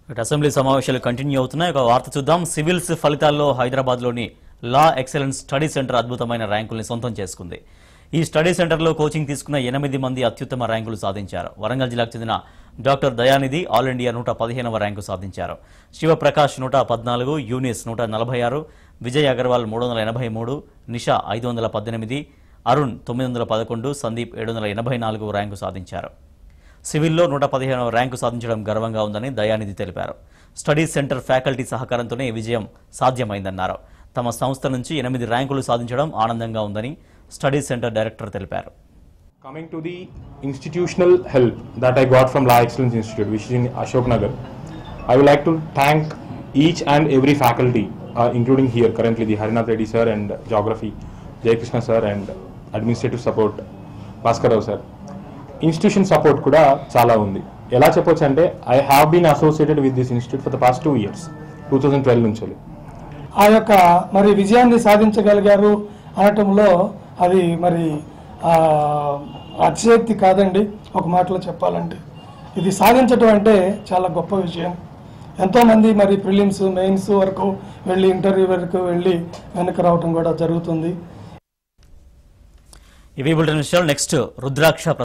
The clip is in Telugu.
అసెంబ్లీ సమావేశాలు కంటిన్యూ అవుతున్నాయి. ఒక వార్త చూద్దాం. సివిల్స్ ఫలితాల్లో హైదరాబాద్లోని లా ఎక్సలెన్స్ స్టడీ సెంటర్ అద్భుతమైన ర్యాంకుల్ని సొంతం చేసుకుంది. ఈ స్టడీ సెంటర్లో కోచింగ్ తీసుకున్న 8 మంది అత్యుత్తమ ర్యాంకులు సాధించారు. వరంగల్ జిల్లాకు చెందిన డాక్టర్ దయానిధి ఆల్ ఇండియా 115వ ర్యాంకు సాధించారు. శివప్రకాష్ 114, యూనిస్ 146, విజయ్ అగర్వాల్ 383, నిషా 518, అరుణ్ 911, సందీప్ 784 ర్యాంకు సాధించారు. సివిల్లో 115వ ర్యాంకు సాధించడం గర్వంగా ఉందని దయానిధి తెలిపారు. స్టడీ సెంటర్ ఫ్యాకల్టీ సహకారంతోనే విజయం సాధ్యమైందన్నారు. తమ సంస్థ నుంచి 8 ర్యాంకులు సాధించడం ఆనందంగా ఉందని స్టడీ సెంటర్ డైరెక్టర్ తెలిపారు. Coming to the institutional help that I got from Law Excellence Institute, which is in Ashok Nagar, I would like to thank each and every faculty, including here currently the Harinath Reddy sir and Geography, Jay Krishna sir and Administrative Support, Bhaskar Rao sir. Institution support kuda chala undi. Ela cheppochu ante I have been associated with this institute for the past 2 years, 2012 నుంచి. ఆ యొక్క మరి విజయాన్ని సాధించగలిగారు అనటంలో అది మరి అతిశక్తి కాదండి. ఒక మాటలో చెప్పాలంటే ఇది సాధించడం అంటే చాలా గొప్ప విషయం. ఎంతోమంది మరి ప్రిలిమ్స్ మెయిన్స్ వరకు వెళ్ళి ఇంటర్వ్యూ వరకు వెళ్ళి వెనక్కి రావడం కూడా జరుగుతుంది. ఇవి బులెటిన్ విషయాలు. నెక్స్ట్ రుద్రాక్ష